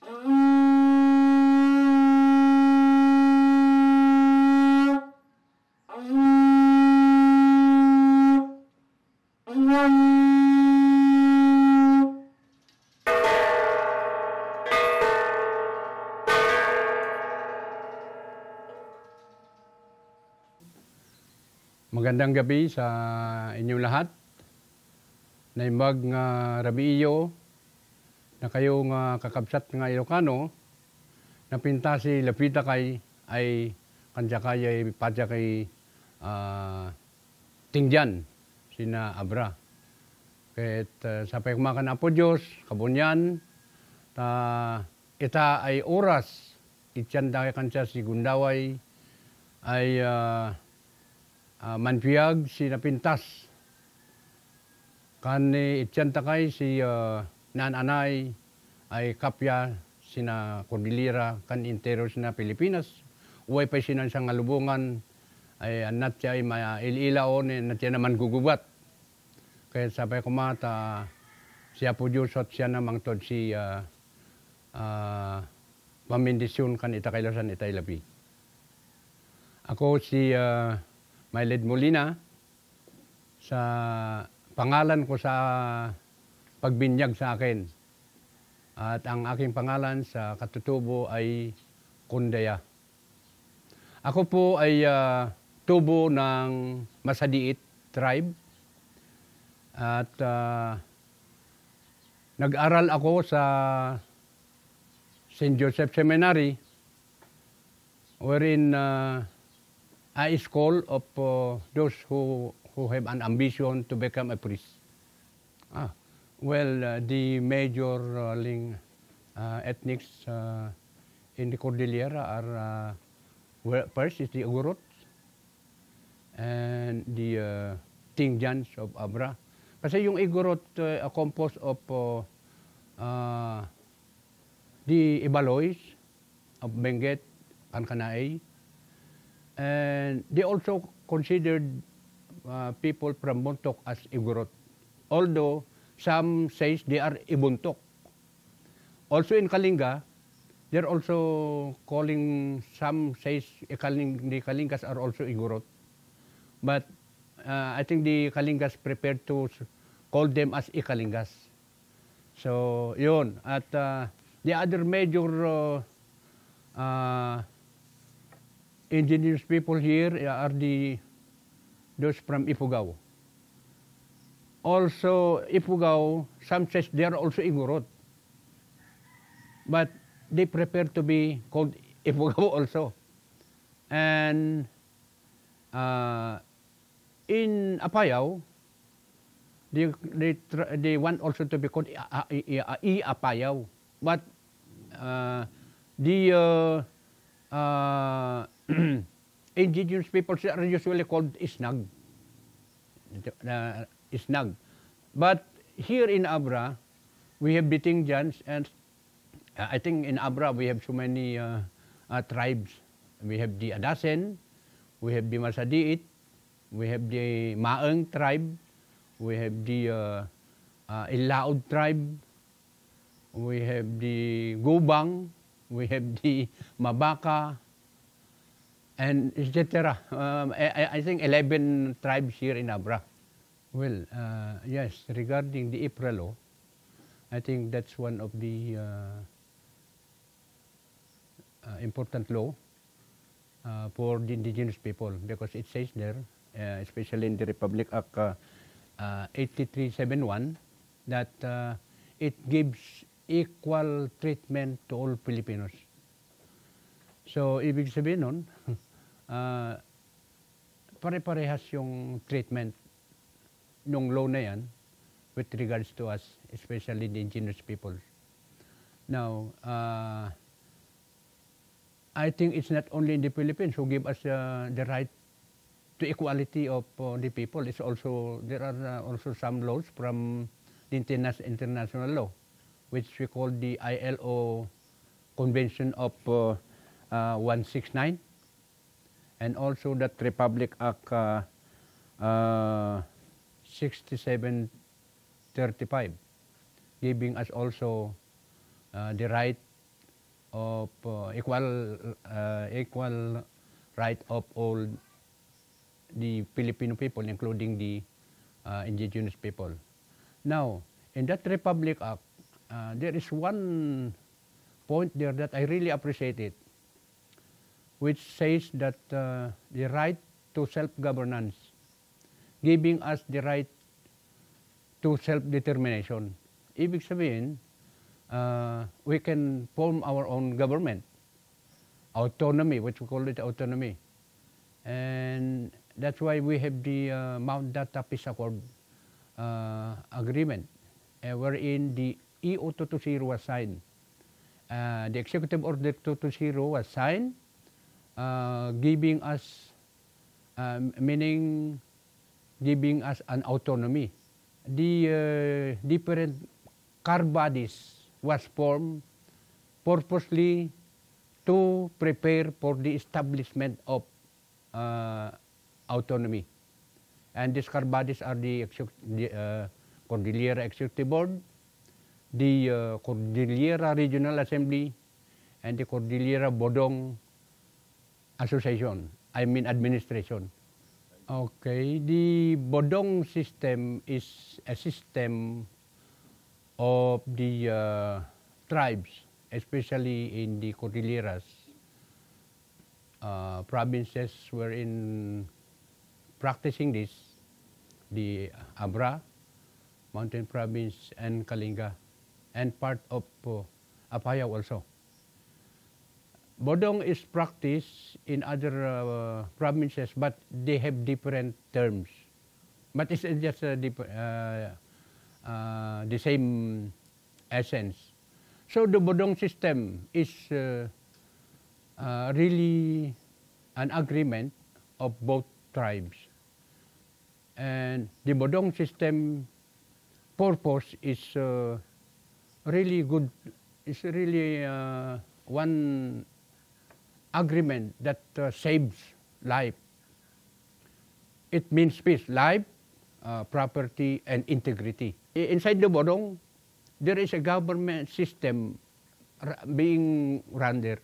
Magandang gabi sa inyong lahat. Naimbag nga Rabiyo na kayo nga kakabsat nga Ilocano na pinta si Lapita kay ay kanya kay padya kay tingjan sina Abra. Ket sapay kumakan apo Dios kabunyan ta ita ay oras ityan da kansa si Gundaway ay manpiyag si napintas kan ityan takay si nananay ay kapya sina Cordillera kan intero sina Pilipinas uway pa sinan sa ngalubungan ay anat siya ay maililaon nat siya naman gugubat kaya sabay kumata siya po Diyos at siya namang tod si pamindisyon kan itakailasan itay labi. Ako si Mayled Molina, sa pangalan ko sa pagbinyag sa akin. At ang aking pangalan sa katutubo ay Kundaya. Ako po ay tubo ng Masadiit tribe. At nag-aral ako sa St. Joseph Seminary, wherein a school of those who have an ambition to become a priest. The major ethnics in the Cordillera are first is the Igorot and the Tingjans of Abra. Kasi yung Igorot are composed of the Ibaloys of Benguet and Kanaay. And they also considered people from Bontoc as Igorot, although some says they are Ibuntok. Also in Kalinga, they're also calling, some says the Kalingas are also Igorot. But I think the Kalingas prepared to call them as Ikalingas. So yun, at the other major indigenous people here are those from Ifugao. Also, Ifugao, some says they are also Igorot. But they prefer to be called Ifugao also. And in Apayao, they want also to be called I-Apayao. But indigenous people are usually called Isnag. Isnag. But here in Abra, we have the Tingjans, and I think in Abra we have so many tribes. We have the Adasen, we have the Masadiit, we have the Maeng tribe, we have the Ilaod tribe, we have the Gubang, we have the Mabaka, and etc. I think 11 tribes here in Abra. Well, yes, regarding the IPRA law, I think that's one of the important law for the indigenous people, because it says there, especially in the Republic Act 8371, that it gives equal treatment to all Filipinos. So, ibig sabihin nun, pare-parehas yung treatment nung law na yan with regards to us, especially the indigenous people. Now, I think it's not only in the Philippines who give us the right to equality of the people. It's also, there are also some laws from the international law, which we call the ILO Convention of 169, and also that Republic Act 6735, giving us also the right of equal right of all the Filipino people, including the indigenous people. Now, in that Republic Act, there is one point there that I really appreciate it, which says that the right to self-governance, giving us the right to self-determination. Ibig sabihin, we can form our own government, autonomy, which we call it autonomy. And that's why we have the Mount Data Peace Accord agreement, wherein the EO 220 was signed. The Executive Order 220 was signed, giving us, meaning giving us an autonomy. The different car bodies was formed purposely to prepare for the establishment of autonomy. And these car bodies are the Cordillera Executive Board, the Cordillera Regional Assembly, and the Cordillera Bodong Association, administration. Okay, the Bodong system is a system of the tribes, especially in the Cordilleras provinces wherein practicing this, the Abra, Mountain Province, and Kalinga, and part of Apayao also. Bodong is practiced in other provinces, but they have different terms. But it's just the same essence. So the Bodong system is really an agreement of both tribes. And the Bodong system purpose is really good. It's really one agreement that saves life. It means peace, life, property, and integrity. Inside the Bodong, there is a government system being run there.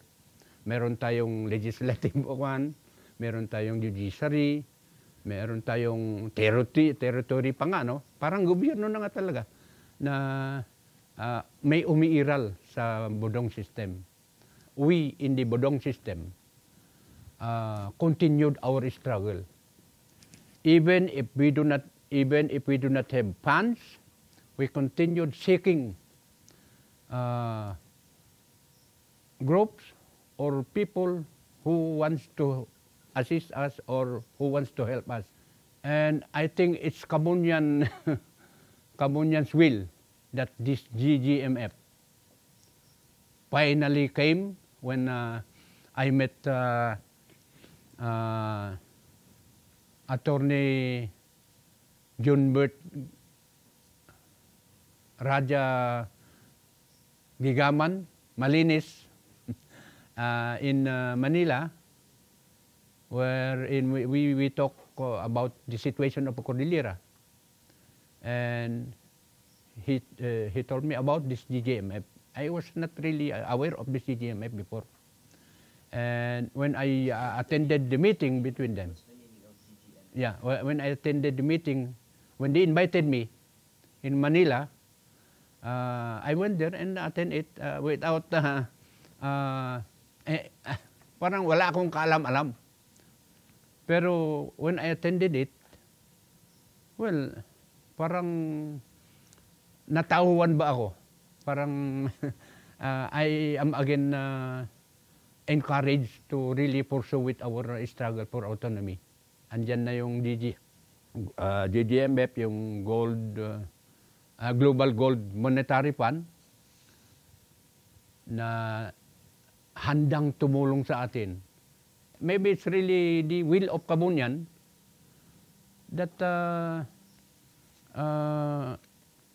Meron tayong legislative one, meron tayong judiciary, meron tayong territory pa nga, no? Parang gobyerno na nga talaga na may umiiral sa Bodong system. We in the Bodong system continued our struggle. Even if we do not have funds, we continued seeking groups or people who wants to assist us or who wants to help us. And I think it's Kabunyan, Kabunyan's will that this GGMF finally came when I met Attorney Junbert Raja Gigaman Malinis in Manila, wherein we talk about the situation of Cordillera, and he told me about this GGMF. I was not really aware of this GGMF before, and when I attended the meeting between them, yeah, when I attended the meeting, when they invited me in Manila, I went there and attended it without parang wala akong kaalam-alam. Pero when I attended it, well, parang natauhan ba ako? Parang I am again encouraged to really pursue with our struggle for autonomy. Andyan na yung GGMF, yung Global Gold Monetary Fund na handang tumulong sa atin. Maybe it's really the will of Kabunyan that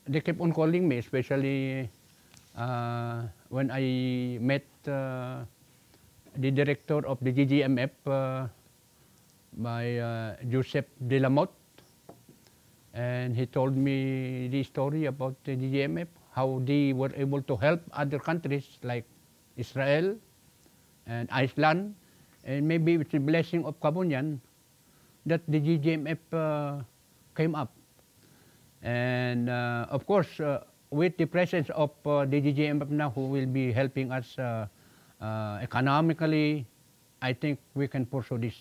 they kept on calling me, especially when I met the director of the GGMF, by Joseph De La Motte, and he told me the story about the GGMF, how they were able to help other countries like Israel and Iceland, and maybe with the blessing of Kabunyan, that the GGMF came up. And of course, with the presence of the GGMF now, who will be helping us economically, I think we can pursue this.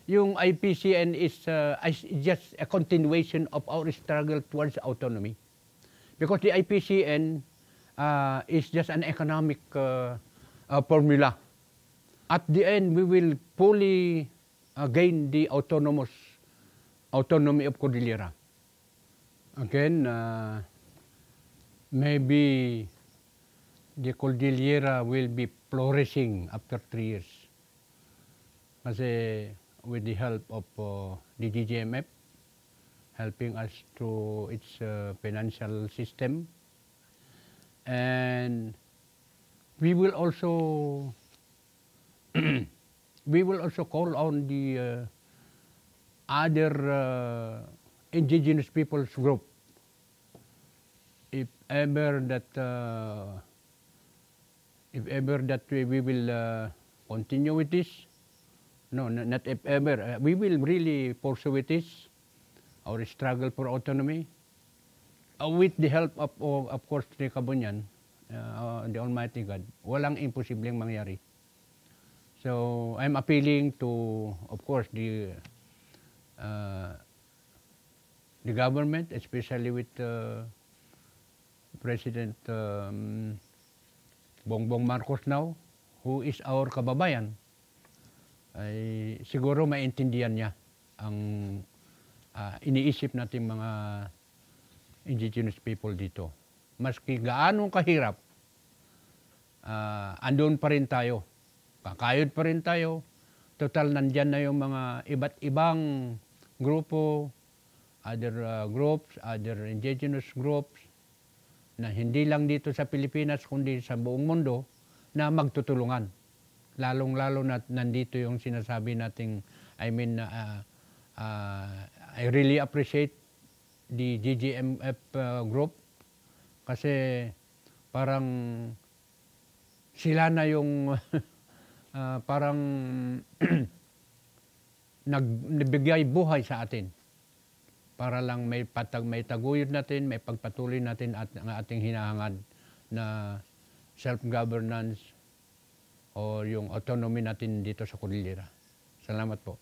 Yung IPCN is just a continuation of our struggle towards autonomy. Because the IPCN is just an economic formula. At the end, we will fully gain the autonomy of Cordillera. Again, maybe the Cordillera will be flourishing after 3 years. Kasi with the help of the GGMF, helping us through its financial system, and we will also call on the other indigenous peoples group. If ever that we will continue with this, no, not if ever, we will really pursue with this, our struggle for autonomy, with the help of course, ni Kabunyan, the Almighty God. Walang imposibleng mangyari. So I'm appealing to, of course, the government, especially with President Bongbong Marcos now, who is our kababayan, ay siguro maintindihan niya ang iniisip nating mga indigenous people dito. Maski gaano kahirap, andun pa rin tayo. Kakayod pa rin tayo. Total, nandyan na yung mga iba't ibang grupo, other groups, other indigenous groups, na hindi lang dito sa Pilipinas, kundi sa buong mundo, na magtutulungan. Lalong-lalo na nandito yung sinasabi nating, I really appreciate the GGMF group, kasi parang sila na yung parang nagbigay buhay sa atin para lang may taguyod natin, may pagpatuloy natin at ang ating hinahangad na self-governance o yung autonomy natin dito sa Cordillera. Salamat po.